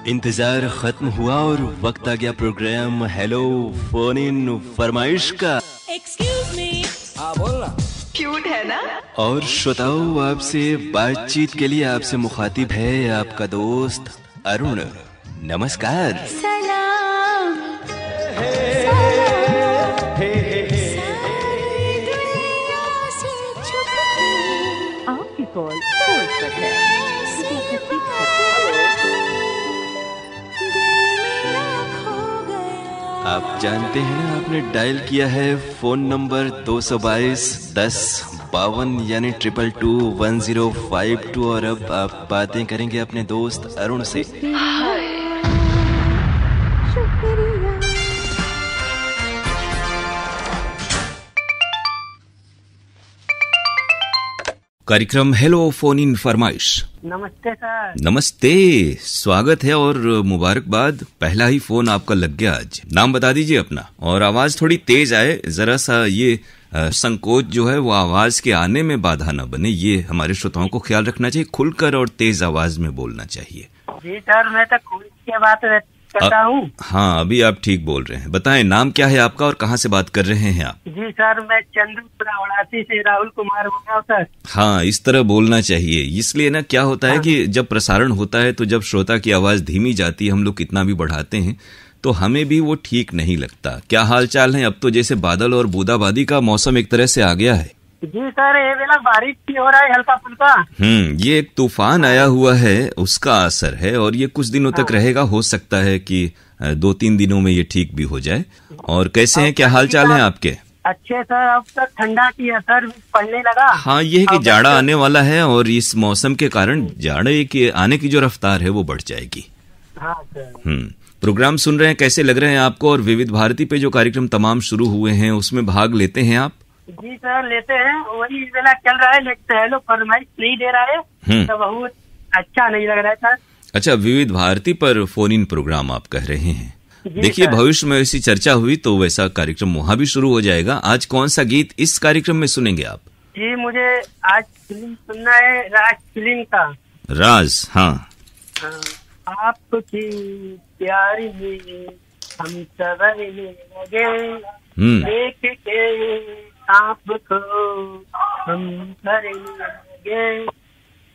इंतजार खत्म हुआ और वक्त आ गया प्रोग्राम हेलो फोन इन फरमाइश का। Excuse me. हाँ बोलना। क्यूट है ना। और श्रोताओं, आपसे बातचीत के लिए आपसे मुखातिब है आपका दोस्त अरुण। नमस्कार। सलाम। आपकी कॉल होल्ड पर है। आप जानते हैं ना, आपने डायल किया है फोन नंबर 222 10 52 यानी 2221 और अब आप बातें करेंगे अपने दोस्त अरुण से। कार्यक्रम हेलो फोन इन फरमाइश। नमस्ते सर। नमस्ते, स्वागत है और मुबारकबाद। पहला ही फोन आपका लग गया आज। नाम बता दीजिए अपना और आवाज थोड़ी तेज आए, जरा सा ये संकोच जो है वो आवाज के आने में बाधा न बने, ये हमारे श्रोताओं को ख्याल रखना चाहिए। खुलकर और तेज आवाज में बोलना चाहिए। जी सर, मैं तो खुल के बात करता हूँ। हाँ, अभी आप ठीक बोल रहे हैं। बताएं, नाम क्या है आपका और कहाँ से बात कर रहे हैं आप? जी सर, मैं चंद्रपुरा उड़ासी से राहुल कुमार बोल रहा हूँ सर। हाँ, इस तरह बोलना चाहिए। इसलिए ना क्या होता है कि जब प्रसारण होता है तो जब श्रोता की आवाज धीमी जाती है, हम लोग कितना भी बढ़ाते हैं तो हमें भी वो ठीक नहीं लगता। क्या हाल चाल है? अब तो जैसे बादल और बूंदाबांदी का मौसम एक तरह से आ गया है। जी सर, ये वेला बारिश भी हो रहा है हल्का फुल्का। ये एक तूफान आया हुआ है, उसका असर है और ये कुछ दिनों तक रहेगा। हो सकता है कि 2-3 दिनों में ये ठीक भी हो जाए। और कैसे हैं, क्या हाल चाल है आपके? अच्छे सर, अब तक ठंडा की असर पड़ने लगा। हाँ, ये है कि जाड़ा आने वाला है और इस मौसम के कारण जाड़े के आने की जो रफ्तार है वो बढ़ जाएगी। हाँ सर। प्रोग्राम सुन रहे हैं, कैसे लग रहे हैं आपको? और विविध भारती पे जो कार्यक्रम तमाम शुरू हुए हैं उसमें भाग लेते हैं आप? जी सर, लेते हैं। वही वेला चल रहा है, लेकिन हेलो फरमाइश नहीं दे रहा है तो बहुत अच्छा नहीं लग रहा है सर। अच्छा, विविध भारती पर फोन इन प्रोग्राम आप कह रहे हैं। देखिए, भविष्य में ऐसी चर्चा हुई तो वैसा कार्यक्रम वहाँ भी शुरू हो जाएगा। आज कौन सा गीत इस कार्यक्रम में सुनेंगे आप? जी, मुझे आज फिल्म सुनना है, राज फिल्म का। राज? हाँ। आपकी प्यार में हम सवरने लगे, देख के आपको हम करने लगे।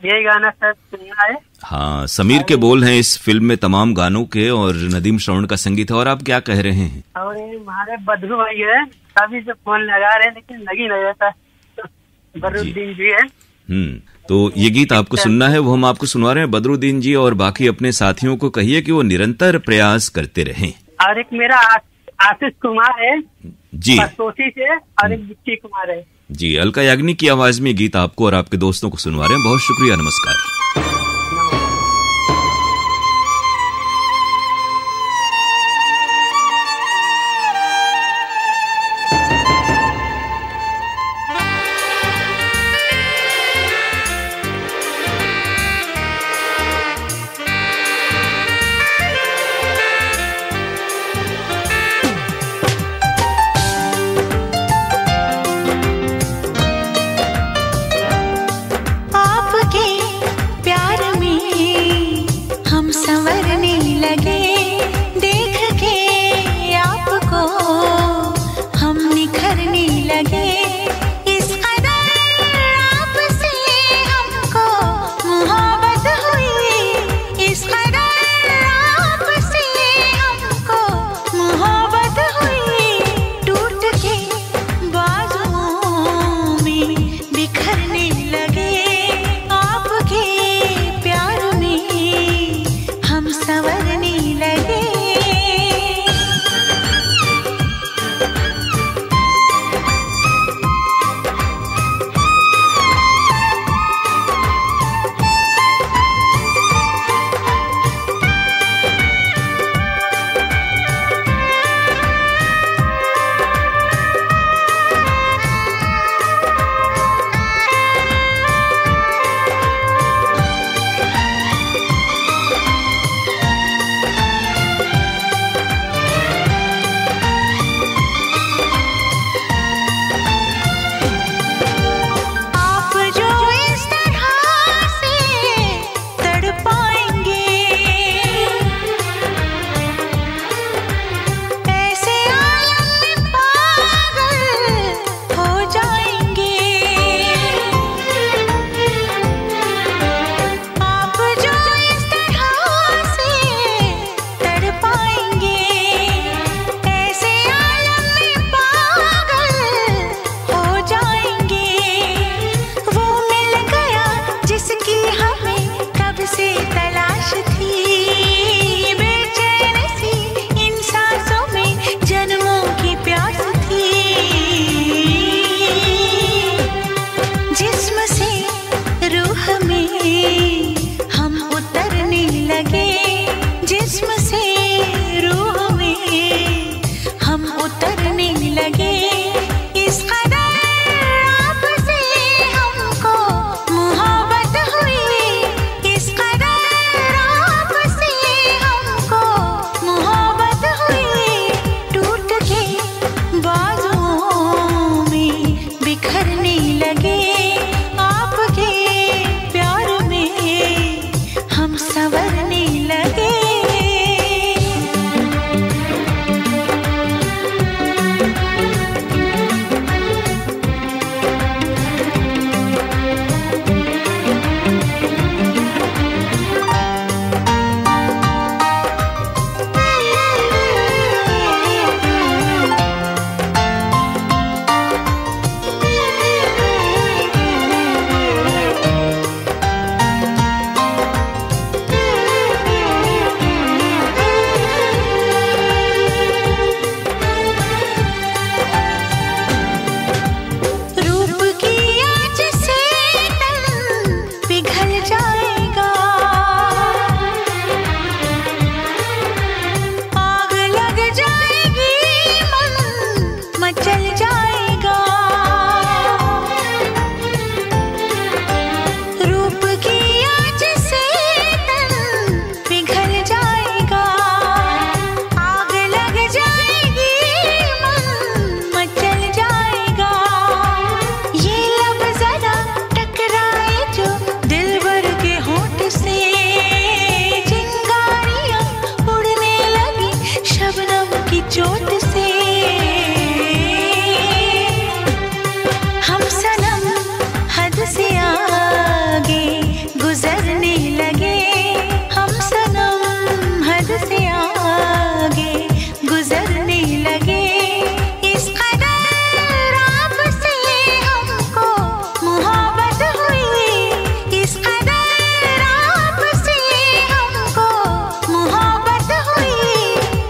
ये गाना सब सुनना है। हाँ, समीर के बोल हैं इस फिल्म में तमाम गानों के और नदीम श्रवण का संगीत है। और आप क्या कह रहे हैं? और ये हमारे बदरू भाई है, सभी से फोन लगा रहे हैं लेकिन लगी नहीं रहता। बदरुद्दीन जी है। तो ये गीत आपको सुनना है, वो हम आपको सुनवा रहे हैं। बदरुद्दीन जी और बाकी अपने साथियों को कहिए कि वो निरंतर प्रयास करते रहें। और एक मेरा आशीष कुमार है जी, परसोसी से, और एक विक्की कुमार है जी। अलका याग्निक की आवाज में गीत आपको और आपके दोस्तों को सुनवा रहे हैं। बहुत शुक्रिया, नमस्कार। आपके प्यार में हम उतरने लगे, जिस्म से रूह में हम उतरने लगे। इस कदर आपसे हमको मोहब्बत हुई, इस कदर आपसे हमको मोहब्बत हुई। टूट के बाजुओं में बिखरने लगे, आपके प्यार में हम संवरने लगे। रूप की आँच से तन पिघल जाएगा, आग लग जाएगी, मन मचल जाएगा। रूप की आँच से तन पिघल जाएगा, आग लग जाएगी, मन मचल जाएगा। ये लब जरा टकराए जो दिलबर के होंठ से, चिंगारियां उड़ने लगी शबनम की चोट से। हम सनम हद से आगे गुजरने लगे, हम सनम हद से आगे गुजरने लगे। इस कदर आपसे हमको मोहब्बत हुई, इस कदर आपसे हमको मोहब्बत हुई।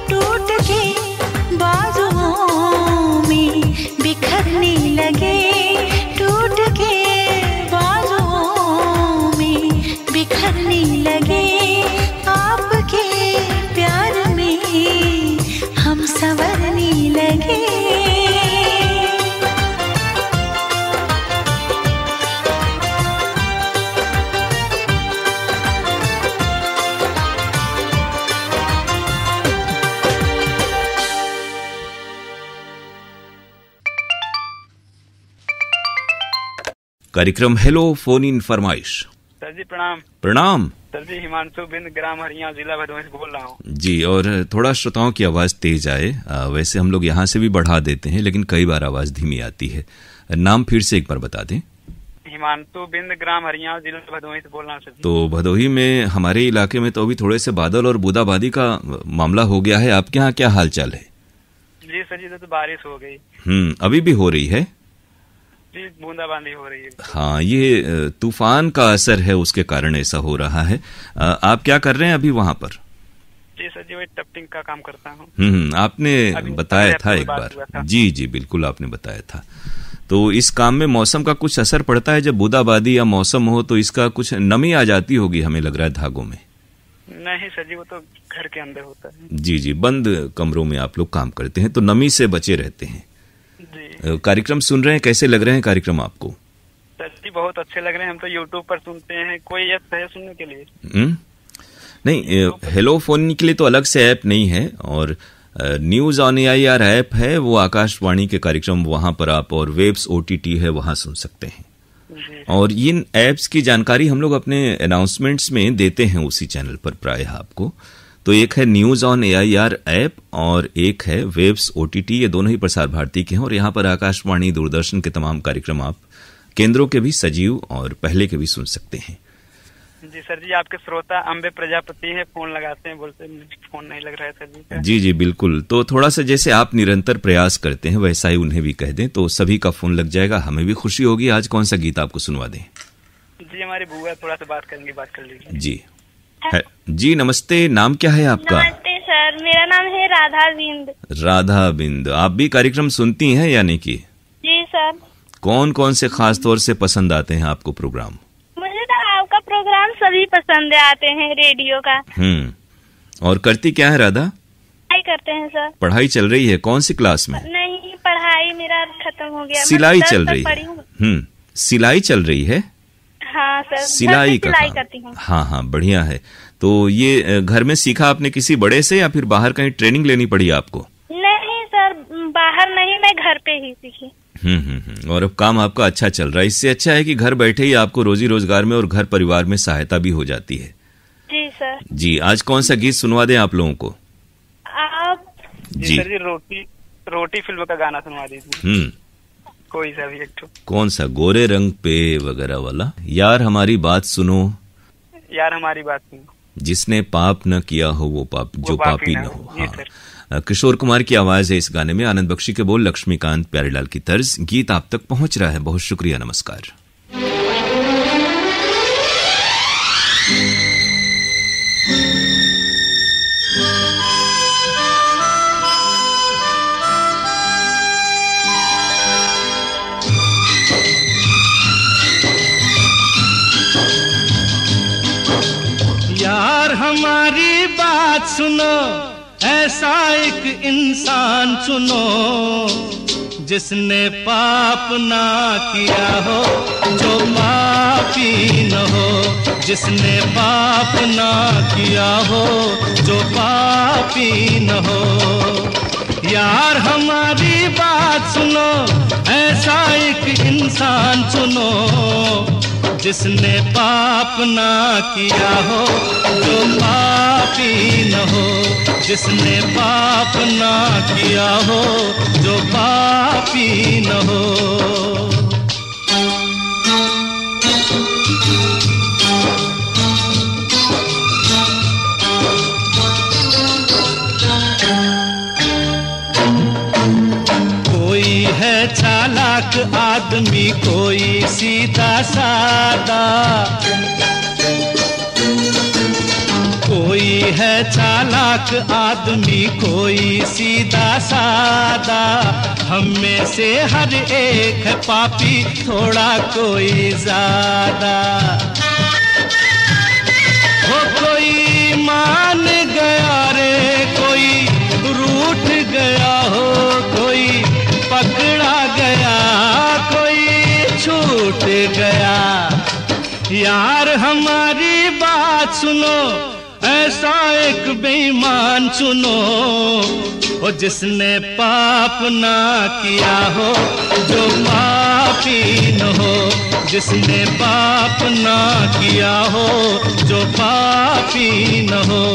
टूट के बाजुओं में बिखरने लगे, टूट के बाजुओं में बिखरने लगे। आपके प्यार में हम संवरने लगे। कार्यक्रम हेलो फोन इन फरमाइश। सर जी प्रणाम। प्रणाम सर जी हिमांशु बिंद, ग्राम हरियाणा, जिला भदोही से बोल रहा हूँ। जी, और थोड़ा श्रोताओं की आवाज तेज आए। वैसे हम लोग यहाँ से भी बढ़ा देते हैं, लेकिन कई बार आवाज धीमी आती है। नाम फिर से एक बार बता दें। हिमांशु बिंद, ग्राम हरियाणा, जिला भदोही से बोल रहा हूँ सर जी। तो भदोही में हमारे इलाके में तो अभी थोड़े से बादल और बूंदाबांदी का मामला हो गया है। आपके यहाँ क्या हाल चाल है? जी सर जी, तो बारिश हो गई। अभी भी हो रही है? जी, बूंदाबांदी हो रही है। हाँ, ये तूफान का असर है, उसके कारण ऐसा हो रहा है। आप क्या कर रहे हैं अभी वहां पर? जी सर जी, वही टफ्टिंग का काम करता हूँ। आपने बताया था एक बार। जी जी बिल्कुल, आपने बताया था। तो इस काम में मौसम का कुछ असर पड़ता है? जब बूंदाबांदी या मौसम हो तो इसका कुछ नमी आ जाती होगी, हमें लग रहा है धागों में। नहीं सर जी, वो तो घर के अंदर होता है। जी जी, बंद कमरों में आप लोग काम करते हैं तो नमी से बचे रहते हैं। कार्यक्रम सुन रहे हैं, कैसे लग रहे हैं कार्यक्रम आपको? सर जी बहुत अच्छे लग रहे हैं। हम तो यूट्यूब पर सुनते हैं। कोई ऐप है सुनने के लिए? नहीं, हेलो फोन के लिए तो अलग से ऐप नहीं है, और न्यूज ऑन AIR ऐप है, वो आकाशवाणी के कार्यक्रम वहां पर आप, और वेब्स OTT है, वहां सुन सकते हैं। और इन ऐप्स की जानकारी हम लोग अपने अनाउंसमेंट्स में देते हैं उसी चैनल पर प्रायः आपको। तो एक है न्यूज ऑन AIR ऐप और एक है वेब्स OTT, ये दोनों ही प्रसार भारती के हैं। और यहाँ पर आकाशवाणी, दूरदर्शन के तमाम कार्यक्रम आप केंद्रों के भी सजीव और पहले के भी सुन सकते हैं। जी सर जी, आपके श्रोता अम्बे प्रजापति हैं, फोन लगाते हैं, बोलते हैं फोन नहीं लग रहा है सर जी। जी जी बिल्कुल, तो थोड़ा सा जैसे आप निरंतर प्रयास करते हैं वैसा ही उन्हें भी कह दें तो सभी का फोन लग जाएगा, हमें भी खुशी होगी। आज कौन सा गीत आपको सुनवा दें? जी हमारी बुआ थोड़ा सा बात करेंगे, बात कर लीजिए। जी जी नमस्ते, नाम क्या है आपका? नमस्ते सर, मेरा नाम है राधा बिंद। राधा बिंद, आप भी कार्यक्रम सुनती हैं यानी कि? जी सर। कौन कौन से खास तौर से पसंद आते हैं आपको प्रोग्राम? मुझे तो आपका प्रोग्राम सभी पसंद आते हैं रेडियो का। और करती क्या है राधा? पढ़ाई करते हैं सर। पढ़ाई चल रही है, कौन सी क्लास में? नहीं, पढ़ाई मेरा खत्म हो गया। सिलाई चल रही है। सिलाई चल रही है। हाँ सर, सिलाई का सिलाई काम। करती हूँ। हाँ, बढ़िया है। तो ये घर में सीखा आपने किसी बड़े से, या फिर बाहर कहीं ट्रेनिंग लेनी पड़ी आपको? नहीं सर, बाहर नहीं, मैं घर पे ही सीखी। और अब काम आपका अच्छा चल रहा है। इससे अच्छा है कि घर बैठे ही आपको रोजी रोजगार में और घर परिवार में सहायता भी हो जाती है। जी सर। जी, आज कौन सा गीत सुनवा दें आप लोगों को? आप जी सर जी, रोटी फिल्म का गाना सुनवा दीजिए। कोई सा भी एक ठो। कौन सा? गोरे रंग पे वगैरह वाला? यार हमारी बात सुनो, यार हमारी बात सुनो, जिसने पाप न किया हो वो पापी न हो। जी हाँ, सर। किशोर कुमार की आवाज है इस गाने में। आनंद बख्शी के बोल, लक्ष्मीकांत प्यारेलाल की तर्ज। गीत आप तक पहुंच रहा है। बहुत शुक्रिया, नमस्कार। यार हमारी बात सुनो, ऐसा एक इंसान चुनो, जिसने पाप ना किया हो, जो पापी न हो। जिसने पाप ना किया हो, जो पापी न हो। यार हमारी बात सुनो, ऐसा एक इंसान चुनो, जिसने पाप ना किया हो, जो पापी न हो। जिसने पाप ना किया हो, जो पापी न हो। कोई है चालाक आदमी, कोई सीधा सादा। कोई है चालाक आदमी, कोई सीधा सादा। हम में से हर एक है पापी, थोड़ा कोई ज्यादा। हो कोई मान गया रे, कोई रूठ गया हो, कोई पकड़ा गया, कोई छूट गया। यार हमारी बात सुनो, ऐसा एक बेईमान चुनो, ओ जिसने पाप ना किया हो, जो पापी न हो। जिसने पाप ना किया हो, जो पापी न हो।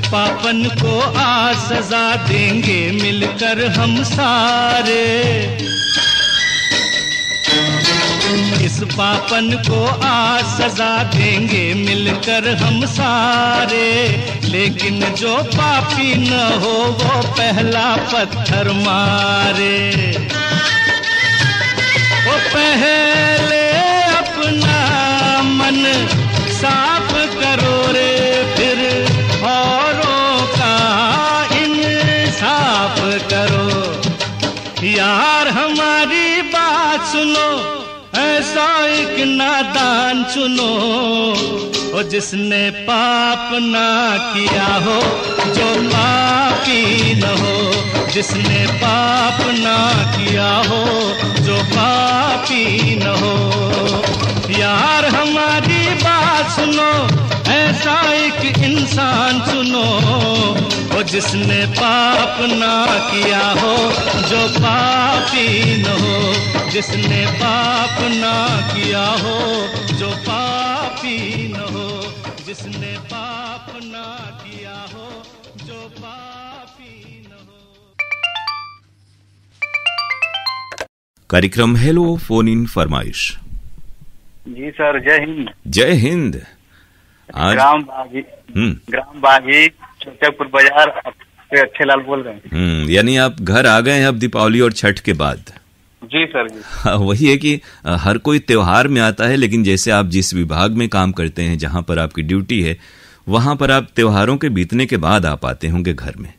पापन को आज सजा देंगे मिलकर हम सारे। इस पापन को आज सजा देंगे मिलकर हम सारे। लेकिन जो पापी न हो, वो पहला पत्थर मारे। वो पहले अपना मन साफ करो रे, फिर औरों का इंसाफ करो। यार हमारी बात सुनो, ऐसा एक नादान चुनो, और जिसने पाप ना किया हो, जो पापी न हो। जिसने पाप ना किया हो, जो पापी न हो। यार हमारी बात सुनो, ऐसा एक इंसान चुनो, वो जिसने पाप ना किया हो, जो पापी न हो। जिसने पाप ना किया हो, जो पापी न हो। जिसने पाप ना किया हो, जो पापी न हो। कार्यक्रम हेलो फोन इन फरमाइश। जी सर, जय हिंद। जय हिंद। आज ग्राम बागी चौचकपुर बाजार से अच्छे लाल बोल रहे हैं। यानी आप घर आ गए हैं अब दीपावली और छठ के बाद। जी सर जी। वही है कि हर कोई त्योहार में आता है, लेकिन जैसे आप जिस विभाग में काम करते हैं, जहां पर आपकी ड्यूटी है, वहां पर आप त्योहारों के बीतने के बाद आप आते होंगे घर में।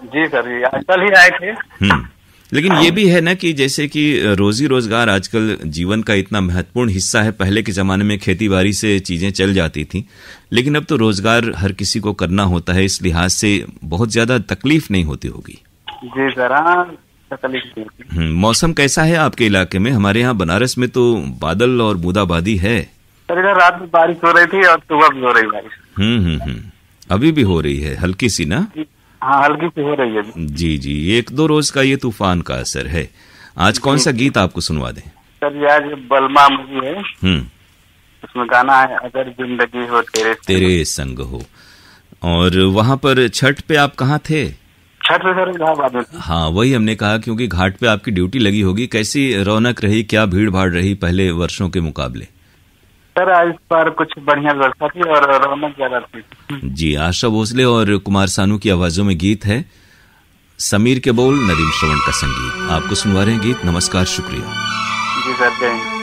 जी सर जी, आजकल ही आए थे। लेकिन ये भी है ना कि जैसे कि रोजी रोजगार आजकल जीवन का इतना महत्वपूर्ण हिस्सा है। पहले के जमाने में खेती बाड़ी से चीजें चल जाती थी, लेकिन अब तो रोजगार हर किसी को करना होता है। इस लिहाज से बहुत ज्यादा तकलीफ नहीं होती होगी। जी सर, हाँ तकलीफ नहीं होती। मौसम कैसा है आपके इलाके में? हमारे यहाँ बनारस में तो बादल और बूंदाबांदी है। सर इधर रात में बारिश हो रही थी और सुबह भी हो रही बारिश। अभी भी हो रही है हल्की सी ना? हाँ हल्की सी हो रही है जी जी। 1-2 रोज का ये तूफान का असर है। आज कौन सा गीत आपको सुनवा दें? सर ये आज बलमा मूवी है, उसमें गाना है अगर जिंदगी हो तेरे संग हो। और वहां पर छठ पे आप कहाँ थे? छठ पे सर इलाहाबाद में। हाँ वही हमने कहा, क्योंकि घाट पे आपकी ड्यूटी लगी होगी। कैसी रौनक रही, क्या भीड़ भाड़ रही पहले वर्षों के मुकाबले? सर आज पर कुछ बढ़िया व्यवस्था थी और रौनक ज्यादा थी। जी, आशा भोसले और कुमार सानू की आवाजों में गीत है। समीर के बोल, नदीम श्रवण का संगीत। आपको सुनवा रहे हैं गीत। नमस्कार, शुक्रिया। जी सर, जय हिंद।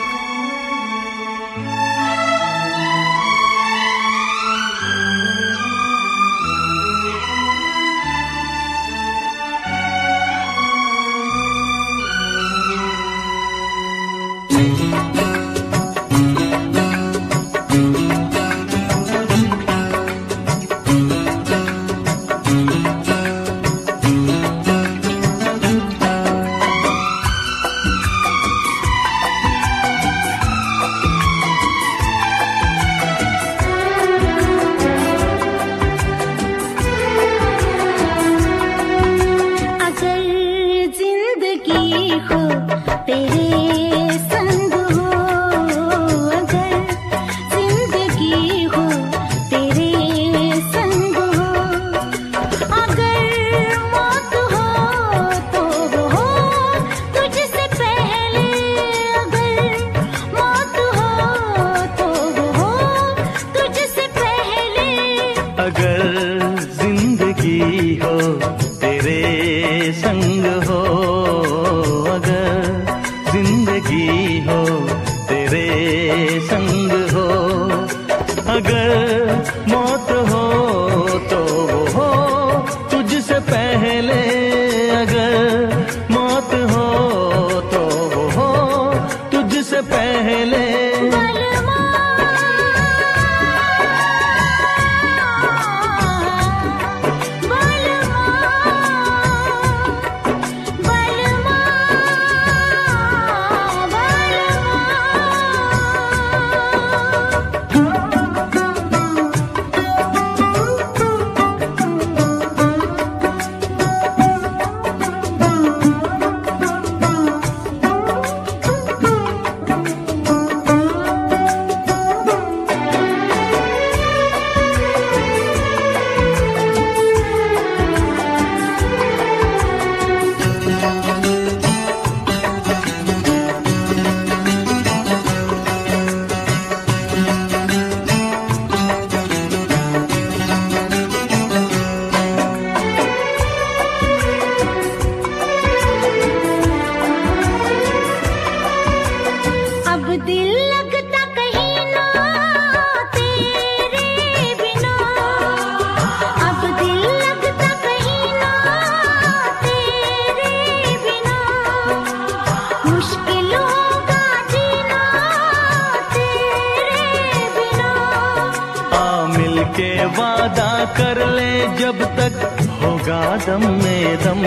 कर ले जब तक होगा दम में दम,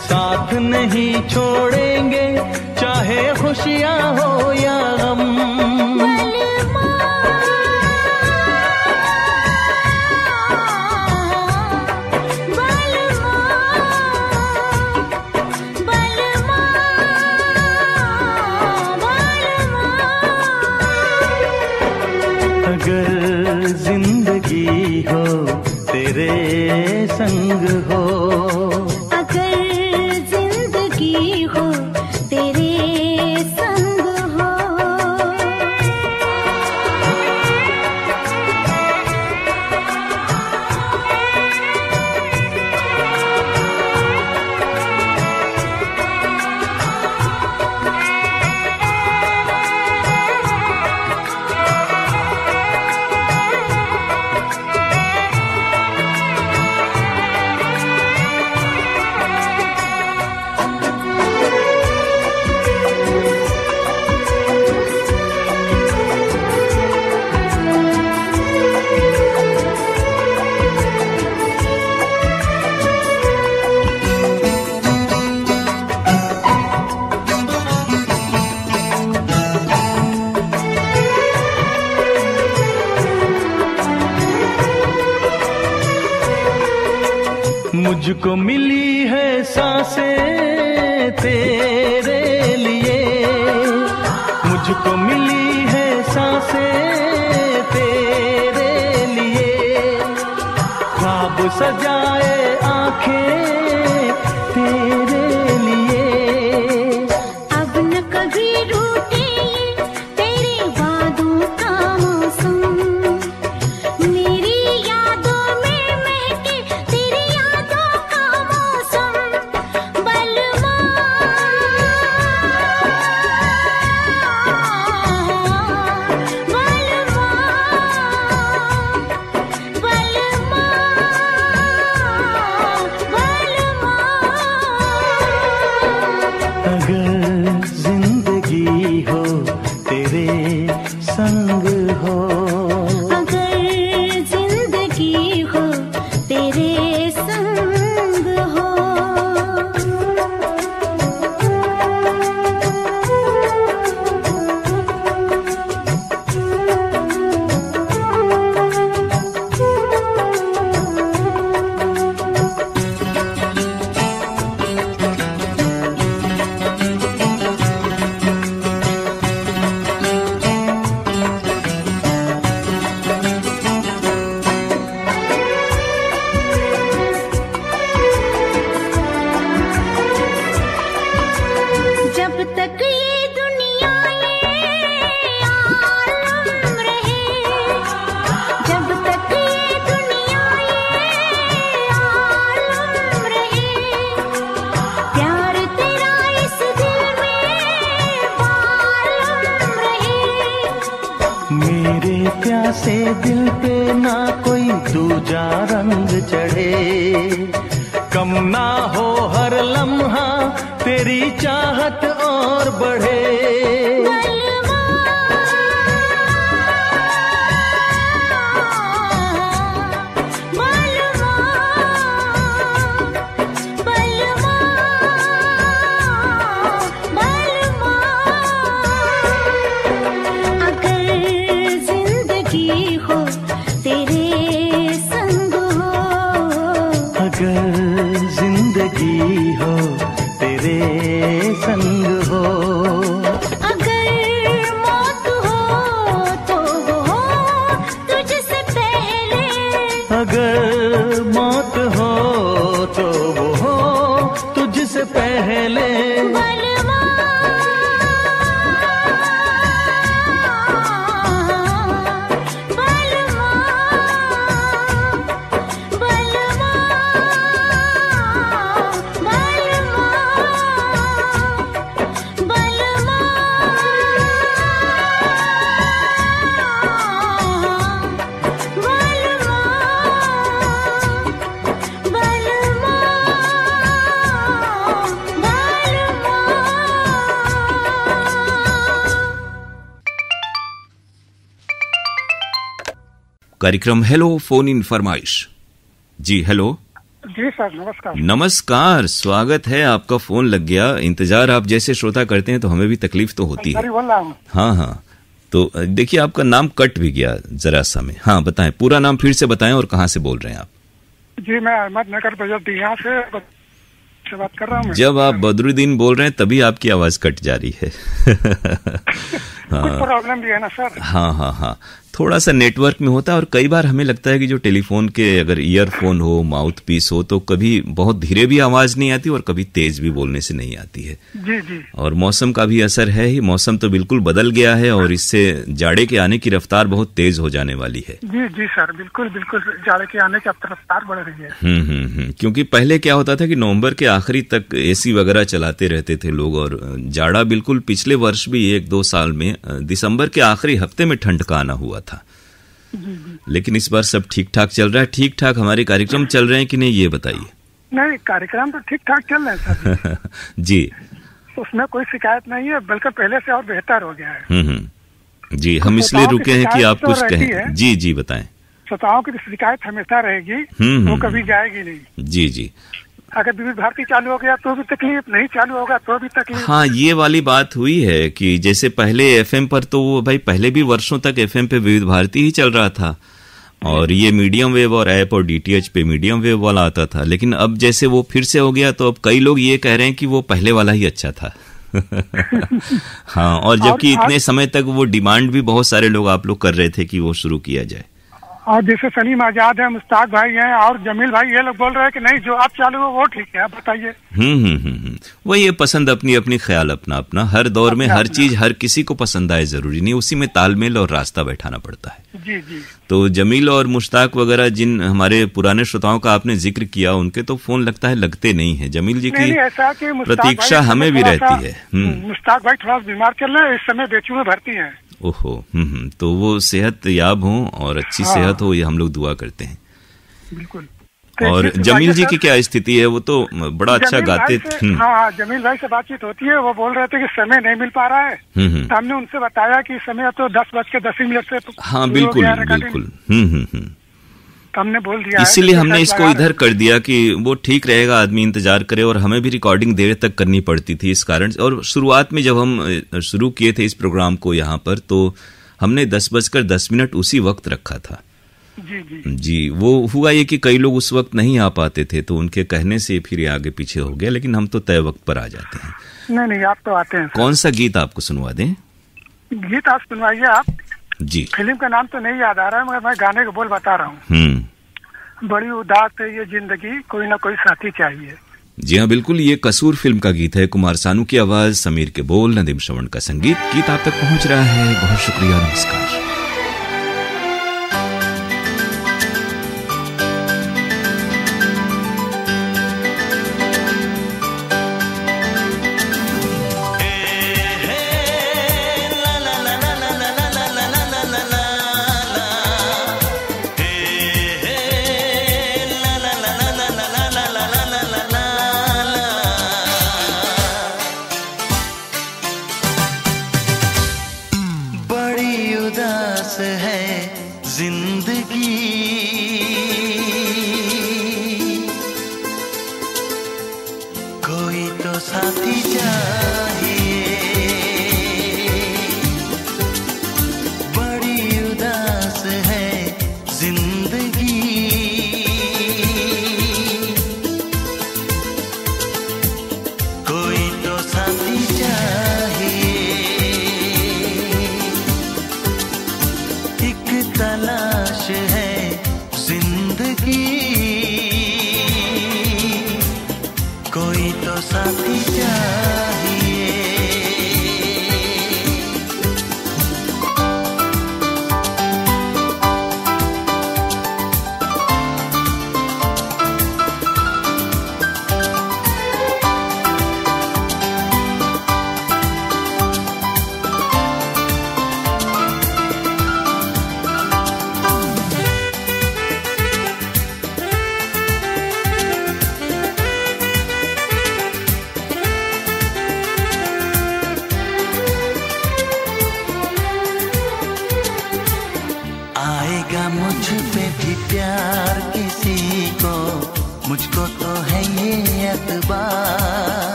साथ नहीं छोड़ेंगे चाहे खुशियाँ हो या गम। अगर जिंदगी हो तेरे संग हो, अगर जिंदगी हो तेरे संग हो। मुझको मिली है सांसें तेरे लिए, मुझको मिली है सांसें तेरे लिए, ख्वाब सजाए आंखें तेरे लिए। अब न कभी रूठे तेरे वादों का मौसम, मेरी यादों में महके तेरी यादों का मौसम। बलमा बलमा बलमा बलमा। अगर जिंदगी हो तेरे संग हो, अगर जिंदगी हो तेरे संग हो। जब तक ये दुनिया ये आलम रहे, जब तक ये दुनिया ये आलम रहे, प्यार तेरा इस दिल में बालम रहे। मेरे प्यासे दिल पे ना कोई दूजा रंग चढ़े, कम ना हो हर लम्हा तेरी चाहत और बढ़े। बलमा बलमा बलमा बलमा। अगर जिंदगी हो तेरे संग हो, अगर जिंदगी हो तेरे संग हो, अगर मौत हो तो वो हो तुझसे पहले। अगर मौत हो तो वो हो तुझसे पहले। बलमा बलमा बलमा बलमा बलमा कार्यक्रम हेलो फोन इन फरमाइश। जी हेलो। जी सर नमस्कार। नमस्कार, स्वागत है। आपका फोन लग गया। इंतजार आप जैसे श्रोता करते हैं तो हमें भी तकलीफ तो होती है। बोल रहा हूँ। हाँ हाँ, तो देखिए आपका नाम कट भी गया जरा सा में। हाँ बताएं, पूरा नाम फिर से बताएं और कहाँ से बोल रहे हैं आप? जी मैं अहमदनगर बजरदिया से बात कर रहा हूँ। जब आप बदरुद्दीन बोल रहे हैं तभी आपकी आवाज कट जा रही है। कुछ प्रॉब्लम भी है ना सर। हाँ हाँ हाँ, थोड़ा सा नेटवर्क में होता है। और कई बार हमें लगता है कि जो टेलीफोन के अगर ईयरफोन हो, माउथ पीस हो, तो कभी बहुत धीरे भी आवाज नहीं आती और कभी तेज भी बोलने से नहीं आती है। जी जी। और मौसम का भी असर है ही। मौसम तो बिल्कुल बदल गया है और इससे जाड़े के आने की रफ्तार बहुत तेज हो जाने वाली है। जी जी सर, बिल्कुल बिल्कुल जाड़े के आने की रफ्तार बढ़ रही है। क्योंकि पहले क्या होता था कि नवंबर के आखिरी तक एसी वगैरह चलाते रहते थे लोग, और जाड़ा बिल्कुल पिछले वर्ष भी 1-2 साल में दिसंबर के आखिरी हफ्ते में ठंड का आना हुआ था। लेकिन इस बार सब ठीक ठाक चल रहा है। ठीक ठाक हमारे कार्यक्रम चल रहे हैं कि नहीं, ये बताइए। नहीं, कार्यक्रम तो ठीक ठाक चल रहे हैं सर। जी, उसमें कोई शिकायत नहीं है, बल्कि पहले से और बेहतर हो गया है। जी, हम इसलिए रुके हैं कि आप कुछ कहें। जी जी बताएं। श्रोताओं की शिकायत हमेशा रहेगी, वो कभी जाएगी नहीं। जी जी। अगर विविध भारती चालू हो गया तो भी तकलीफ, नहीं चालू होगा तो भी तकलीफ। हाँ, ये वाली बात हुई है कि जैसे पहले एफएम पर तो वो भाई पहले भी वर्षों तक एफएम पे विविध भारती ही चल रहा था, और ये मीडियम वेव और ऐप और डीटीएच पे मीडियम वेव वाला आता था, लेकिन अब जैसे वो फिर से हो गया तो अब कई लोग ये कह रहे हैं कि वो पहले वाला ही अच्छा था। हाँ, और जबकि इतने समय तक वो डिमांड भी बहुत सारे लोग आप लोग कर रहे थे कि वो शुरू किया जाए। और जैसे सलीम आजाद है, मुश्ताक भाई हैं और जमील भाई, ये लोग बोल रहे हैं कि नहीं जो आप चालू हो वो ठीक है। आप बताइए। वही ये पसंद अपनी अपनी, ख्याल अपना अपना। हर दौर में हर चीज हर किसी को पसंद आए जरूरी नहीं, उसी में तालमेल और रास्ता बैठाना पड़ता है। जी जी। तो जमील और मुश्ताक वगैरह जिन हमारे पुराने श्रोताओं का आपने जिक्र किया, उनके तो फोन लगता है लगते नहीं है। जमील जी की प्रतीक्षा हमें भी रहती है। मुश्ताक भाई थोड़ा बीमार चल रहे हैं, इस समय बेचू में भर्ती है। ओहो। तो वो सेहत याब हो और अच्छी सेहत हो, ये हम लोग दुआ करते हैं। बिल्कुल। और जमील जी की क्या स्थिति है? वो तो बड़ा अच्छा गाते थे। हाँ, जमील भाई से बातचीत होती है, वो बोल रहे थे कि समय नहीं मिल पा रहा है। तो हमने उनसे बताया कि समय तो 10:10 से। हाँ बिल्कुल बिल्कुल। तो हमने बोल दिया, इसीलिए हमने इसको इधर कर दिया कि वो ठीक रहेगा, आदमी इंतजार करे। और हमें भी रिकॉर्डिंग देर तक करनी पड़ती थी इस कारण। और शुरुआत में जब हम शुरू किए थे इस प्रोग्राम को यहाँ पर, तो हमने 10:10 उसी वक्त रखा था। जी, वो हुआ ये कि कई लोग उस वक्त नहीं आ पाते थे, तो उनके कहने से फिर ये आगे पीछे हो गया, लेकिन हम तो तय वक्त पर आ जाते हैं। नहीं, आप तो आते हैं। कौन सा गीत आपको सुनवा दें? गीत आप सुनवाइए आप। जी, फिल्म का नाम तो नहीं याद आ रहा है, मगर मैं गाने को बोल बता रहा हूँ। बड़ी उदास है ये जिंदगी, कोई ना कोई साथी चाहिए। जी हाँ बिल्कुल, ये कसूर फिल्म का गीत है। कुमार सानू की आवाज, समीर के बोल, नदीम श्रवण का संगीत। गीत आप तक पहुंच रहा है। बहुत शुक्रिया, नमस्कार।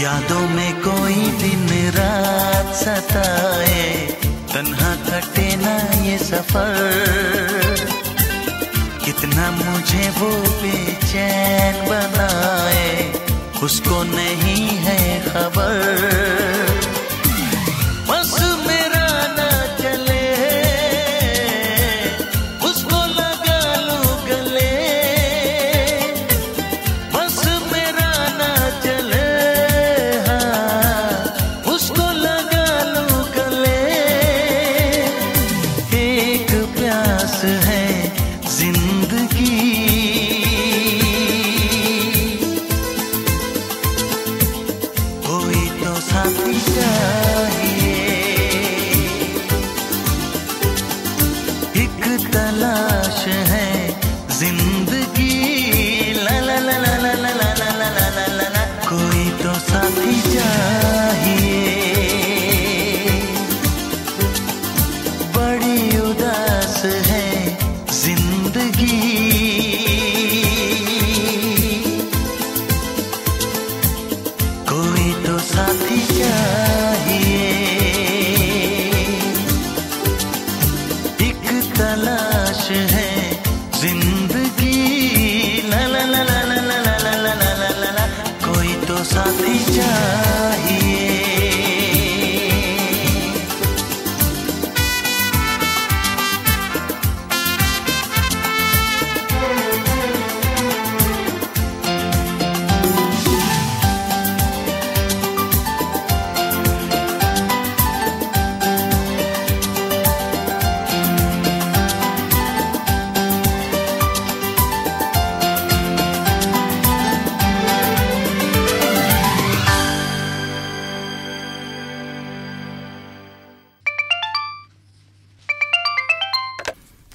यादों में कोई दिन रात सताए, तन्हा कटे ना ये सफर, कितना मुझे वो बेचैन बनाए, उसको नहीं है खबर। बस मेरा ना चले, उसको लगा लूं गले, बस मेरा ना चले, हाँ, उसको लगा लूं गले। एक प्यास है जिंदगी, कोई तो साथी चाहिए, एक तलाश है जिंदगी, ला ला ला ला ला ला ला ला ला ला ला ला ला, कोई तो साथी चाहिए। बड़ी उदास है जिंदगी, कोई तो साथी चाहिए, एक तलाश है जिंदगी, ला ला ला ला ला ला ला ला ला ला ला ला ला, कोई तो साथी चाहिए।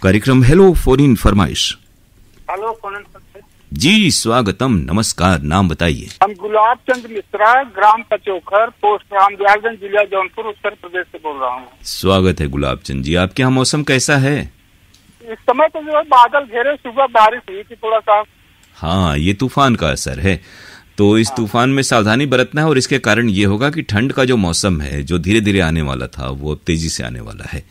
कार्यक्रम हेलो फोन इन फरमाइश। हेलो कौन? जी स्वागतम, नमस्कार, नाम बताइए। हम गुलाब चंद मिश्रा, ग्राम पचोखर, पोस्ट रामदयालगंज, जिला जौनपुर, उत्तर प्रदेश से बोल रहा हूँ। स्वागत है गुलाब चंद जी। आपके यहाँ मौसम कैसा है? इस समय तो जो है बादल घेरे, सुबह बारिश हुई थी थोड़ा सा। हाँ, ये तूफान का असर है, तो इस तूफान में सावधानी बरतना है और इसके कारण ये होगा कि ठंड का जो मौसम है जो धीरे धीरे आने वाला था वो अब तेजी से आने वाला है।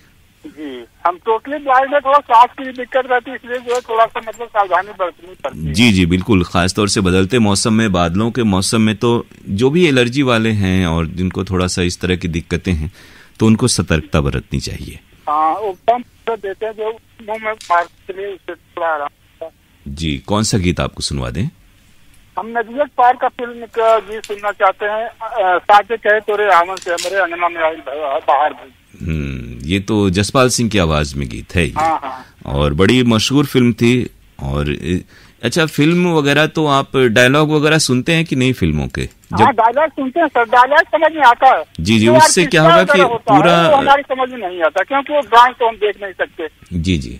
जी, हम टोटली ब्लाइंड है, थोड़ा सांस की दिक्कत रहती है, इसलिए जो है थोड़ा सा मतलब सावधानी बरतनी पड़ती है। जी जी बिल्कुल, खासतौर से बदलते मौसम में, बादलों के मौसम में तो जो भी एलर्जी वाले हैं और जिनको थोड़ा सा इस तरह की दिक्कतें हैं तो उनको सतर्कता बरतनी चाहिए। हाँ, वो पंप देते हैं जो मुंह में मारने के लिए, उससे थोड़ा आराम होता है। जी, कौन सा गीत आपको सुनवा दें? हम नदियत पार का फिल्म का गीत सुनना चाहते हैं। साचे कहे तोरे आमन से हमारे अंगना में आई बाहर भी। ये तो जसपाल सिंह की आवाज में गीत है ये। हाँ हाँ। और बड़ी मशहूर फिल्म थी। और अच्छा, फिल्म वगैरह तो आप डायलॉग वगैरह सुनते हैं कि नहीं फिल्मों के? हाँ, डायलॉग सुनते हैं सर, डायलॉग समझ में आता है। जी जी, उससे क्या होगा कि पूरा हमारी समझ में नहीं आता, क्योंकि वो ड्राइंग तो हम देख नहीं सकते। जी जी,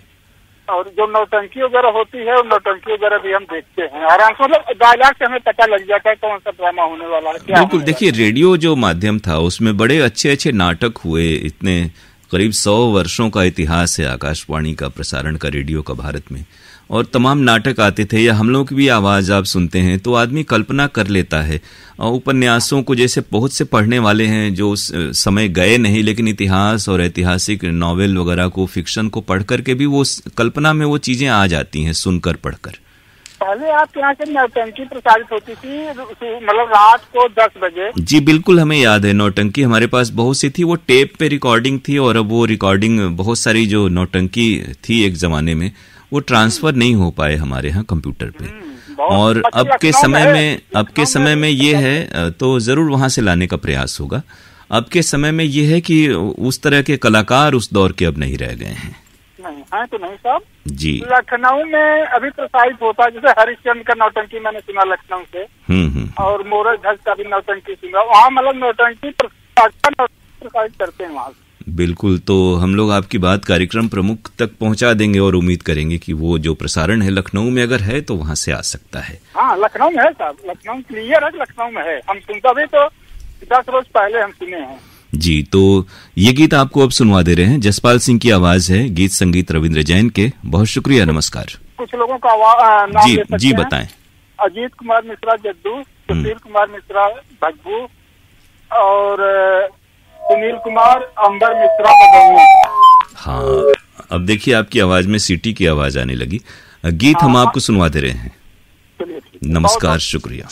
और जो नौटंकी वगैरह होती है, नौटंकी वगैरह भी हम देखते हैं आराम से, मतलब डायलॉग से हमें पता लग जाता है कौन सा ड्रामा होने वाला है, क्या। बिल्कुल, देखिए रेडियो जो माध्यम था उसमें बड़े अच्छे अच्छे नाटक हुए। इतने करीब 100 वर्षों का इतिहास है आकाशवाणी का प्रसारण का, रेडियो का भारत में, और तमाम नाटक आते थे। या हम लोग की भी आवाज आप सुनते हैं तो आदमी कल्पना कर लेता है। उपन्यासों को जैसे बहुत से पढ़ने वाले हैं जो उस समय गए नहीं, लेकिन इतिहास और ऐतिहासिक नॉवेल वगैरह को, फिक्शन को पढ़ करके भी वो कल्पना में वो चीजें आ जाती हैं सुनकर पढ़कर। पहले आपके यहाँ से नौटंकी प्रसारित होती थी, मतलब रात को 10 बजे। जी बिल्कुल, हमें याद है नौटंकी हमारे पास बहुत सी थी। वो टेप पे रिकॉर्डिंग थी और अब वो रिकॉर्डिंग बहुत सारी जो नौटंकी थी एक जमाने में वो ट्रांसफर नहीं हो पाए हमारे यहाँ कंप्यूटर पे। और अब के समय में ये है तो जरूर वहां से लाने का प्रयास होगा। अब के समय में ये है कि उस तरह के कलाकार उस दौर के अब नहीं रह गए हैं। नहीं है तो नहीं साहब जी। लखनऊ में अभी प्रसारित होता है, जैसे हरिश्चंद्र का नौटंकी मैंने सुना लखनऊ से। और मोरल ध्वज का भी नौटंकी सुना, वहाँ मतलब नौटंकी प्रसारित करते हैं वहाँ। बिल्कुल, तो हम लोग आपकी बात कार्यक्रम प्रमुख तक पहुंचा देंगे और उम्मीद करेंगे कि वो जो प्रसारण है लखनऊ में अगर है तो वहां से आ सकता है। हाँ, लखनऊ में है साहब, लखनऊ क्लियर है, लखनऊ में है। हम सुनता भी तो 10 रोज पहले हम सुने हैं। जी, तो ये गीत आपको अब सुनवा दे रहे हैं। जसपाल सिंह की आवाज है, गीत संगीत रविंद्र जैन के। बहुत शुक्रिया, नमस्कार। कुछ लोगों का नाम जी बताएं। अजीत कुमार मिश्रा जद्दू, सुशील कुमार मिश्रा भज्जू और सुनील कुमार अंबर मिश्रा बदौनी। हाँ, अब देखिए आपकी आवाज में सीटी की आवाज आने लगी। गीत हम आपको सुनवा दे रहे हैं। नमस्कार, शुक्रिया।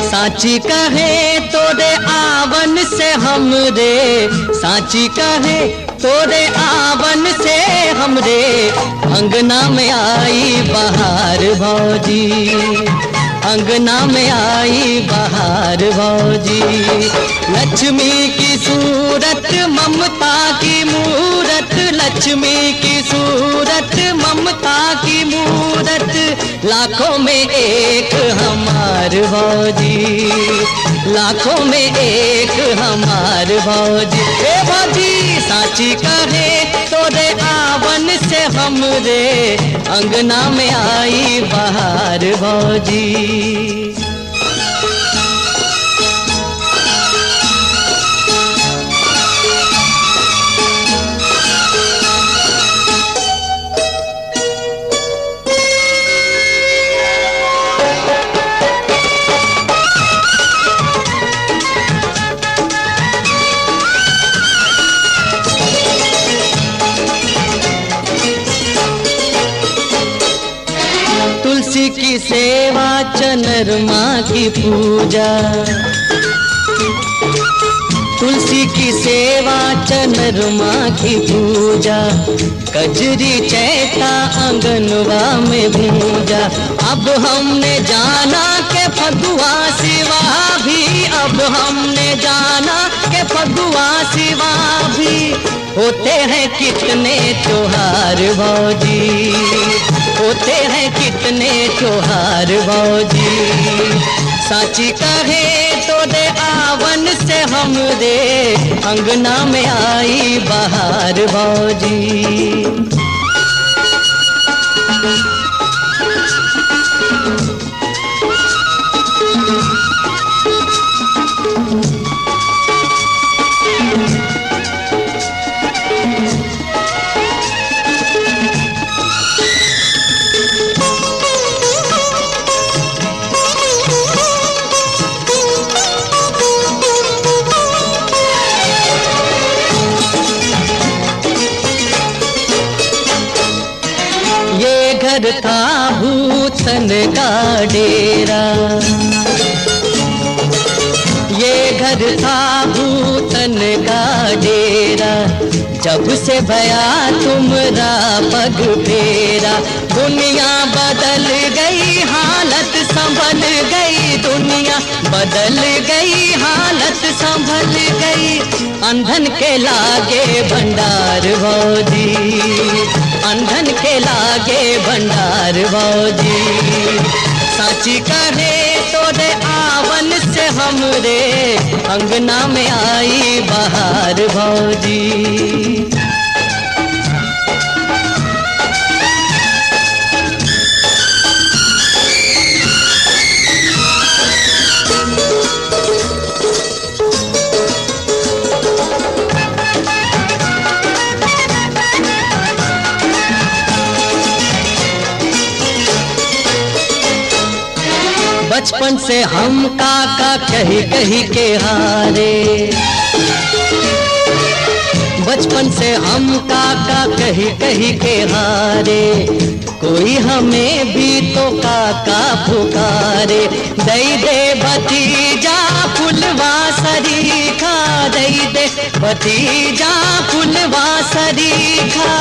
साची कहे तोरे आवन से हमरे, साची कहे तोरे आवन से हमरे, अंगना में आई बहार भौजी, अंगना में आई बहार भौजी। लक्ष्मी की सूरत ममता की मूरत, लक्ष्मी की सूरत ममता की मूरत, लाखों में एक हमार भौजी, लाखों में एक हमार भौजी। ए भौजी साची कहे तोरे आवन से हमरे, अंगना में आई बहार भौजी। तुलसी की सेवा चनरमा की पूजा, तुलसी की सेवा चनरमा की पूजा, कजरी चैता आंगनवा में भूजा। अब हमने जाना के फगुआ सिवा भी, अब हमने जाना के फगुआ सिवा भी, होते हैं कितने त्योहार भौजी, होते हैं कितने त्योहार भौजी। साची कहे तोरे आवन से हमरे, अंगना में आई बहार भौजी। घर था भूतन का डेरा, ये घर था भूतन का डेरा, जब से भया तुमरा पग फेरा। दुनिया बदल गई हालत संभल गई, दुनिया बदल गई हालत संभल गई, अंधन के लागे भंडार भौजी, अंधन के लागे भंडार भौजी। साची कहे तोरे आवन से हमरे, अंगना में आई बहार भौजी। बचपन से हम काका कही कही के हारे, बचपन से हम काका कही कही के हारे, कोई हमें भी तो काका पुकारे। दई दे भतीजा फुलवा सरीखा, दई दे भतीजा फुलवा सरीखा,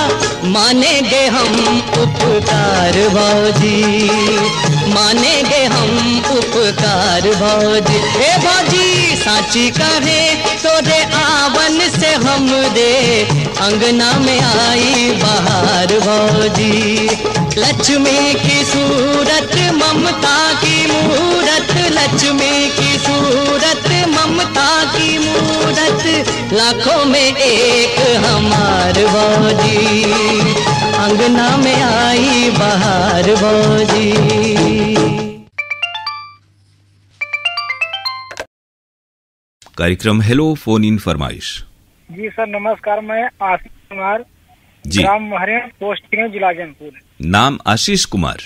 मानेंगे हम उपकार भौजी, मानेंगे हम उपकार भौजी। हे भौजी साची कहे तोरे आवन से हमरे, अंगना में आई बहार भौजी। लक्ष्मी की सूरत ममता की मूरत, लक्ष्मी की सूरत ममता की मूरत, लाखों में एक हमार भौजी, अंगना में आई बहार भौजी। कार्यक्रम हेलो फोन इन फरमाइश। जी सर नमस्कार, मैं आशीष कुमार, जी ग्राम महरेण, पोस्ट टीम, जिला जौनपुर। नाम आशीष कुमार।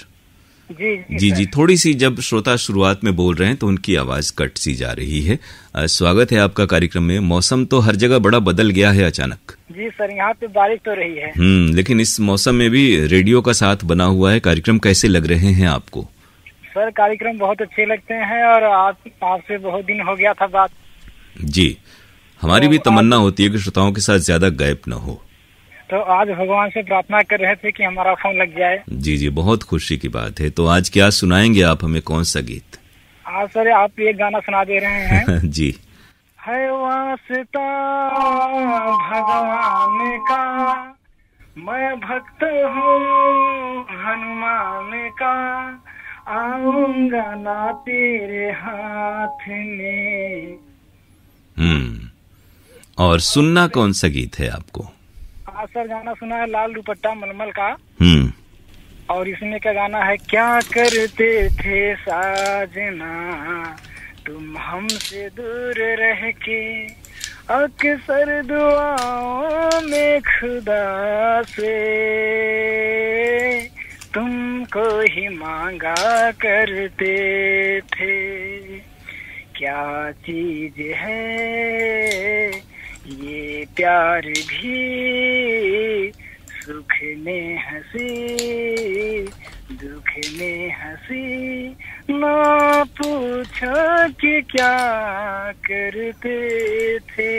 जी जी, थोड़ी सी जब श्रोता शुरुआत में बोल रहे हैं तो उनकी आवाज कट सी जा रही है। स्वागत है आपका कार्यक्रम में। मौसम तो हर जगह बड़ा बदल गया है अचानक। जी सर, यहाँ पे बारिश तो रही है। लेकिन इस मौसम में भी रेडियो का साथ बना हुआ है। कार्यक्रम कैसे लग रहे हैं आपको? सर कार्यक्रम बहुत अच्छे लगते हैं और आपसे बहुत दिन हो गया था बात। जी, हमारी भी तमन्ना होती है कि श्रोताओं के साथ ज्यादा गैप न हो। तो आज भगवान से प्रार्थना कर रहे थे कि हमारा फोन लग जाए। जी जी, बहुत खुशी की बात है। तो आज क्या सुनाएंगे आप हमें, कौन सा गीत? आज सर आप एक गाना सुना दे रहे हैं। जी। है वास्ता भगवान का, मैं भक्त हूँ हनुमान का, आऊंगा ना तेरे हाथ में। और सुनना कौन सा गीत है आपको? आज सर गाना सुना है लाल दुपट्टा मलमल का। और इसमें का गाना है, क्या करते थे साजना तुम हमसे दूर रह के, अक्सर दुआओं में खुदा से तुमको ही मांगा करते थे। क्या चीज है ये प्यार भी, सुख में हंसी दुख में हंसी, ना पूछा कि क्या करते थे।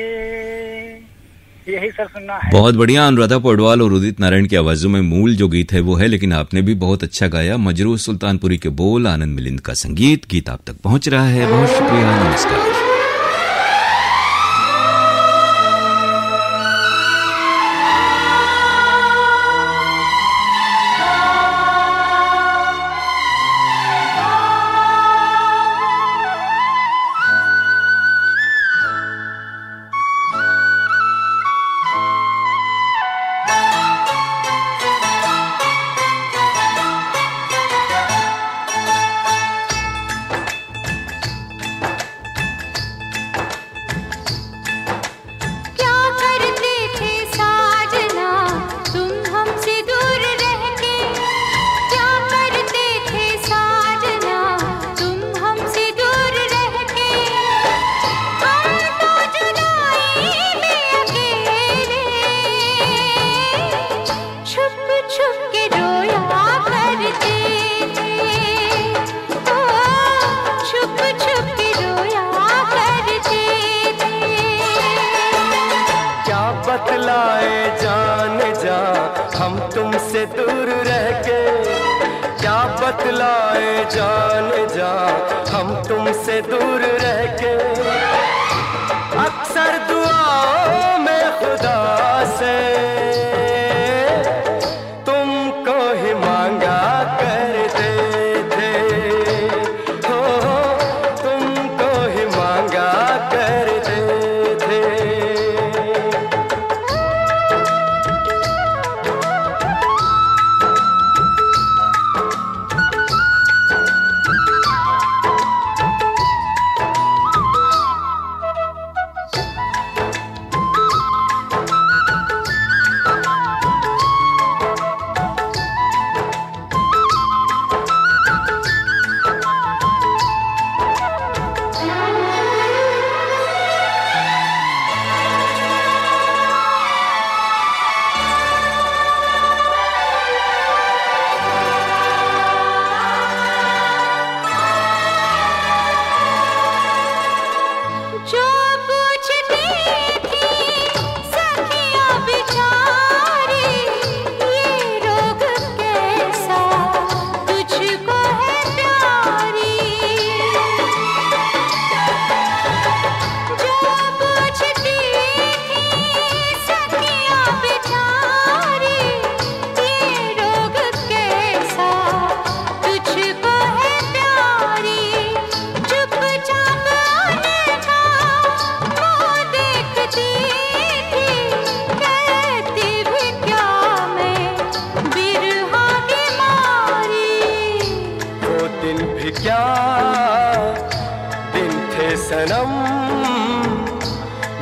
यही सर सुनना है। बहुत बढ़िया। अनुराधा पौडवाल और उदित नारायण की आवाजों में मूल जो गीत है वो है, लेकिन आपने भी बहुत अच्छा गाया। मजरूह सुल्तानपुरी के बोल, आनंद मिलिंद का संगीत। गीत आप तक पहुंच रहा है। बहुत शुक्रिया, नमस्कार।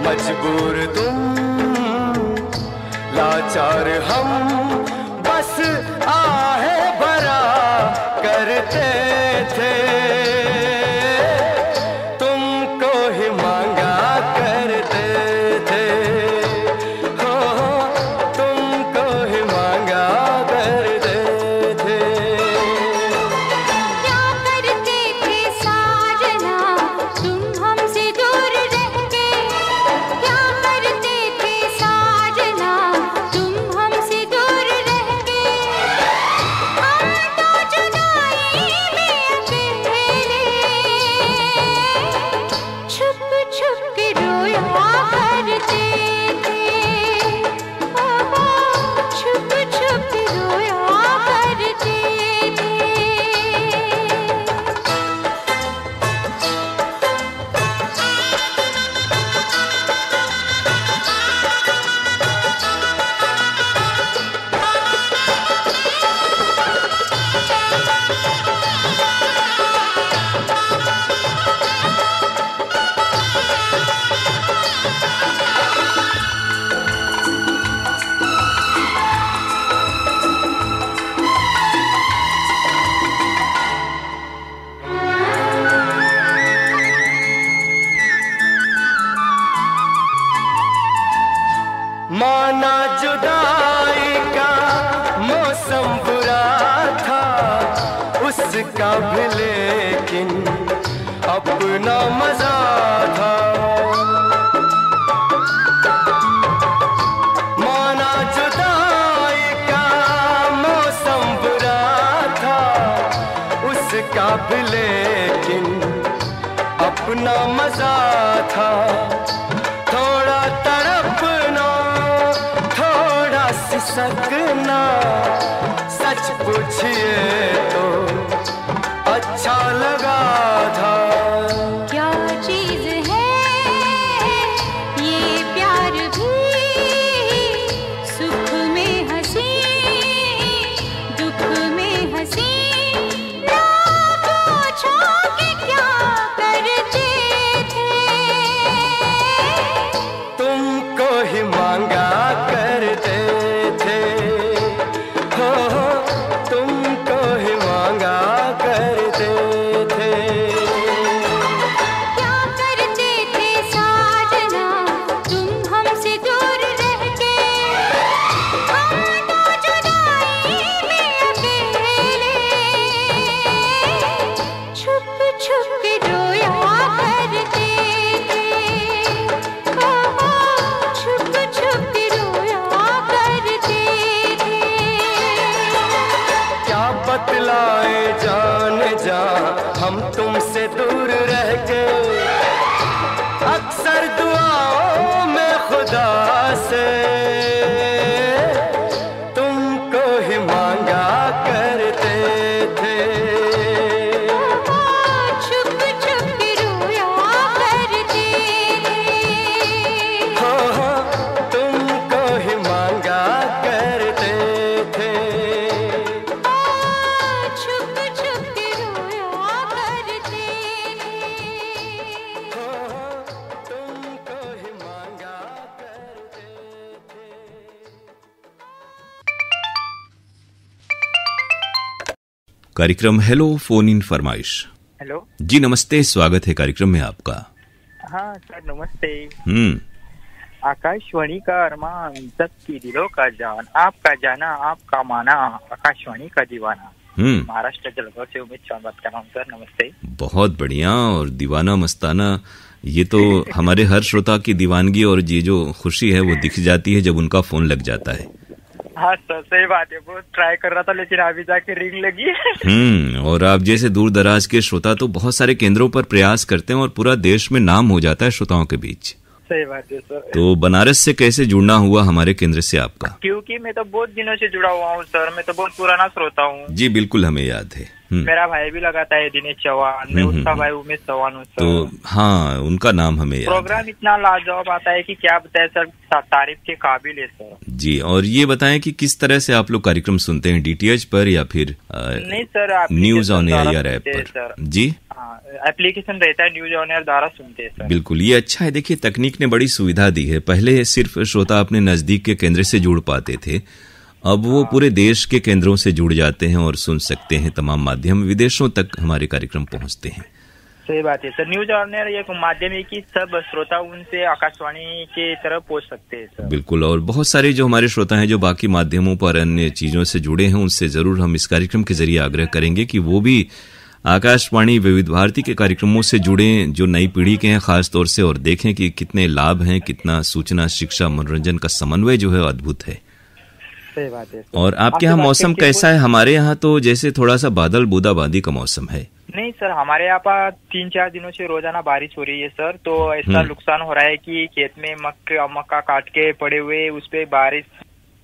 मजबूर तुम लाचार हम बस आहे भरा करते थे तुमको ही मांगा करते थे हो तुमको ही मांगा करते थे क्या करते थे साजना तुम हमसे दूर रह के क्या करते थे साजना तुम हमसे दूर रह के हम तो जुदाई में अकेले छुप छुप के रोया करते थे छुप छुप के रोया करते थे माना जुदाई का मौसम बुरा था उसका भी लेकिन अपना मजा था माना जुदाई का मौसम बुरा था उसका भी लेकिन अपना मजा था थोड़ा तड़पना थोड़ा सिसकना सच पूछिए तो अच्छा लगा था क्या चीज है ये प्यार भी सुख में हंसी दुख में हंसी ना पूछो कि क्या करते थे तुमको ही मांगा करते थे हो तुमको ही मांगा करते थे क्या करते थे साजना तुम हमसे दूर रह के हम तो जुदाई में अकेले छुप छुप के रोया करते थे छुप छुप के रोया करते थे क्या बतलाए जान जा हम तुमसे दूर रह के अक्सर दुआओं में खुदा से तुमको ही मांगा करते थे छुप छुप के रोया करते हो तुमको ही मांगा करते थे छुप छुप के रोया करते हो तुमको ही मांगा करते थे कार्यक्रम हेलो फोन इन फरमाइश। हेलो। जी नमस्ते, स्वागत है कार्यक्रम में आपका। हाँ सर नमस्ते। आकाशवाणी का अरमान, सबकी दिलों का जान, आपका जाना आपका माना, आकाशवाणी का दीवाना। महाराष्ट्र जलगांव से उमेश चौहान बात कर रहा हूँ सर, नमस्ते। बहुत बढ़िया। और दीवाना मस्ताना, ये तो हमारे हर श्रोता की दीवानगी और ये जो खुशी है वो दिख जाती है जब उनका फोन लग जाता है। हाँ सर सही बात है, बहुत ट्राई कर रहा था लेकिन अभी जाके रिंग लगी। और आप जैसे दूर दराज के श्रोता तो बहुत सारे केंद्रों पर प्रयास करते हैं और पूरा देश में नाम हो जाता है श्रोताओं के बीच। सही बात है सर। तो बनारस से कैसे जुड़ना हुआ हमारे केंद्र से आपका? क्योंकि मैं तो बहुत दिनों से जुड़ा हुआ हूँ सर, मैं तो बहुत पुराना श्रोता हूँ। जी बिल्कुल हमें याद है। मेरा भाई भी लगाता है दिनेश चौहान, मैं उसका भाई उमेश चौहान हूँ। तो हाँ, उनका नाम हमें याद प्रोग्राम इतना लाजवाब आता है कि क्या बताए सर, तारीफ के काबिल है सर। जी, और ये बताएं कि किस तरह से आप लोग कार्यक्रम सुनते हैं, DTH पर या फिर नहीं सर, न्यूज ऑन एयर या ऐप पर? जी, एप्लीकेशन रहता है, न्यूज ऑन एयर द्वारा सुनते हैं सर। बिल्कुल, ये अच्छा है। देखिए, तकनीक ने बड़ी सुविधा दी है। पहले सिर्फ श्रोता अपने नजदीक के केंद्र से जुड़ पाते थे, अब वो पूरे देश के केंद्रों से जुड़ जाते हैं और सुन सकते हैं तमाम माध्यम, विदेशों तक हमारे कार्यक्रम पहुंचते हैं। सही बात है सर, न्यूज ऑन एयर एक माध्यम है कि सब श्रोता उनसे आकाशवाणी के तरफ पहुंच सकते हैं सर। बिल्कुल, और बहुत सारे जो हमारे श्रोता हैं जो बाकी माध्यमों पर अन्य चीजों से जुड़े हैं, उनसे जरूर हम इस कार्यक्रम के जरिए आग्रह करेंगे कि वो भी आकाशवाणी विविध भारती के कार्यक्रमों से जुड़े, जो नई पीढ़ी के हैं खास तौर से, और देखें कि कितने लाभ हैं, कितना सूचना, शिक्षा, मनोरंजन का समन्वय जो है अद्भुत है। सही बात है। और आपके यहाँ मौसम कैसा है? हमारे यहाँ तो जैसे थोड़ा सा बादल बूंदाबांदी का मौसम है। नहीं सर, हमारे यहाँ पर 3-4 दिनों से रोजाना बारिश हो रही है सर, तो ऐसा नुकसान हो रहा है कि खेत में मक्का काट के पड़े हुए, उस पे बारिश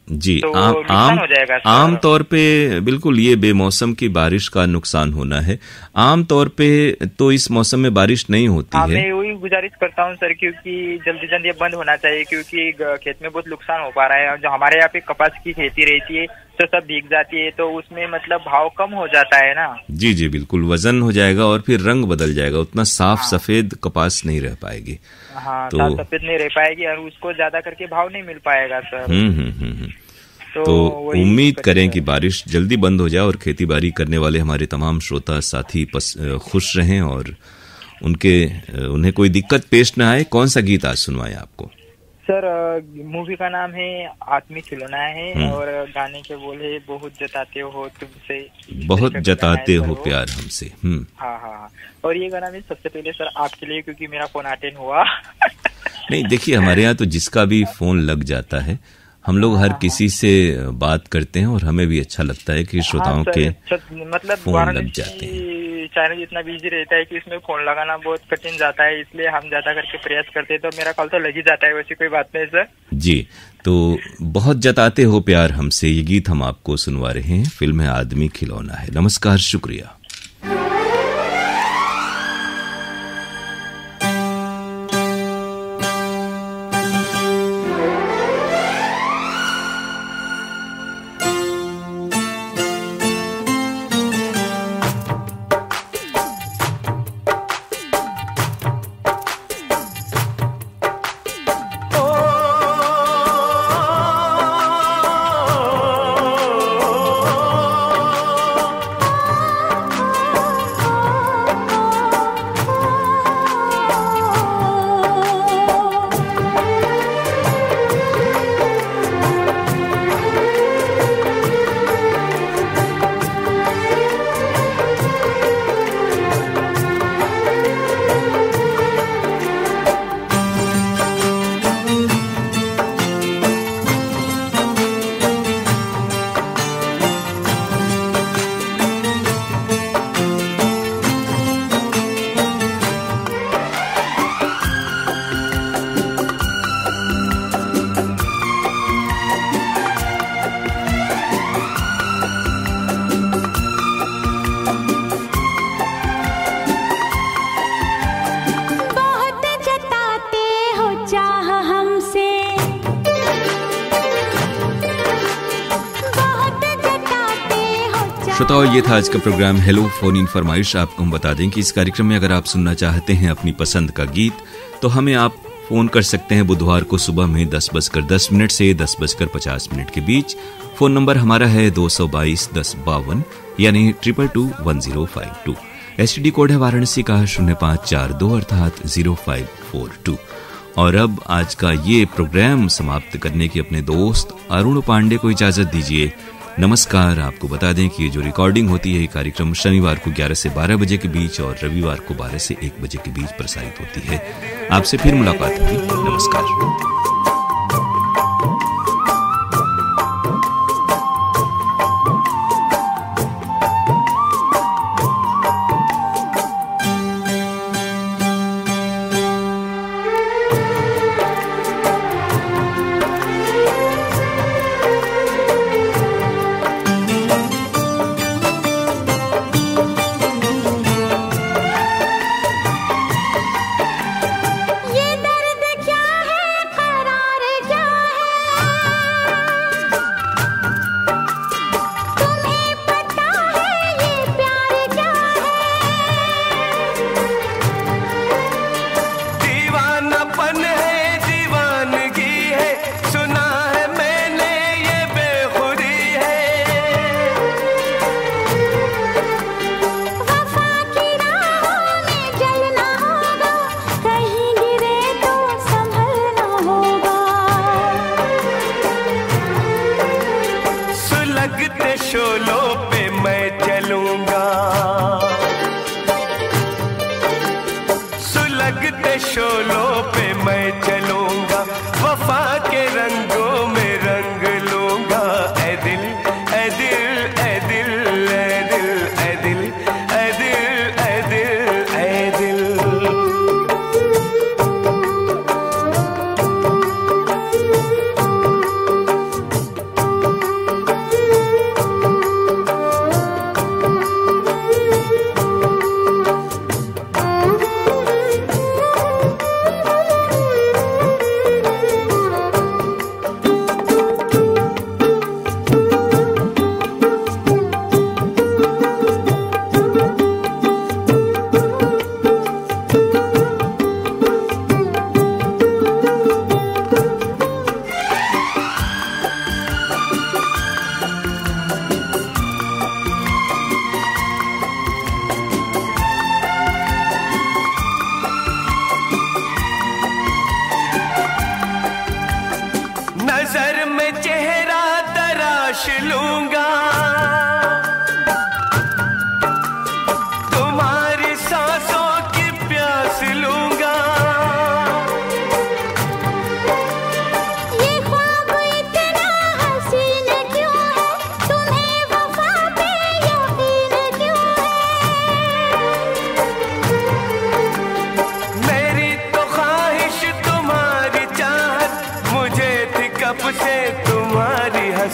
जी तो नुकसान हो जाएगा सर। आम तौर पे बिल्कुल ये बेमौसम की बारिश का नुकसान होना है। आम तौर पे तो इस मौसम में बारिश नहीं होती है। मैं वही गुजारिश करता हूँ सर, क्योंकि जल्दी ये बंद होना चाहिए, क्योंकि खेत में बहुत नुकसान हो पा रहा है। जो हमारे यहाँ पे कपास की खेती रहती है तो सब भीग जाती है, तो उसमें मतलब भाव कम हो जाता है ना। जी जी बिल्कुल, वजन हो जाएगा और फिर रंग बदल जाएगा, उतना साफ सफेद कपास नहीं रह पाएगी। हाँ, तो साफ सफेद नहीं रह पाएगी और उसको ज्यादा करके भाव नहीं मिल पाएगा सर। तो उम्मीद करें कि बारिश जल्दी बंद हो जाए और खेती बाड़ी करने वाले हमारे तमाम श्रोता साथी खुश रहें और उन्हें कोई दिक्कत पेश न आए। कौन सा गीत आज सुनवाएं आपको? सर, मूवी का नाम है आदमी खिलौना है और गाने के बोले बहुत जताते हो तुमसे, बहुत जताते हो प्यार हमसे। हाँ, और ये गाना मैं सबसे पहले सर आपके लिए, क्योंकि मेरा फोन अटेंड हुआ। नहीं, देखिए, हमारे यहाँ तो जिसका भी फोन लग जाता है, हम लोग हर किसी से बात करते हैं और हमें भी अच्छा लगता है कि श्रोताओं के मतलब फोन लग जाते हैं। चैनल इतना बिजी रहता है कि इसमें फोन लगाना बहुत कठिन जाता है, इसलिए हम ज्यादा करके प्रयास करते हैं, तो मेरा कॉल तो लग ही जाता है। वैसे कोई बात नहीं सर। जी, तो बहुत जताते हो प्यार हमसे, ये गीत हम आपको सुनवा रहे हैं। फिल्म है आदमी खिलौना है। नमस्कार, शुक्रिया। श्रोताओं, ये था आज का प्रोग्राम हेलो फोन इन फरमाइश। आपको हम बता दें कि इस कार्यक्रम में अगर आप सुनना चाहते हैं अपनी पसंद का गीत, तो हमें आप फोन कर सकते हैं बुधवार को सुबह में 10:10 से 10:50 के बीच। फोन नंबर हमारा है 222-1052 यानी 2222-1052। STD कोड है वाराणसी का 0542 अर्थात 0542। और अब आज का ये प्रोग्राम समाप्त करने की अपने दोस्त अरुण पांडे को इजाजत दीजिए। नमस्कार। आपको बता दें कि ये जो रिकॉर्डिंग होती है, ये कार्यक्रम शनिवार को 11 से 12 बजे के बीच और रविवार को 12 से 1 बजे के बीच प्रसारित होती है। आपसे फिर मुलाकात होगी। नमस्कार।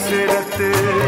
हसरत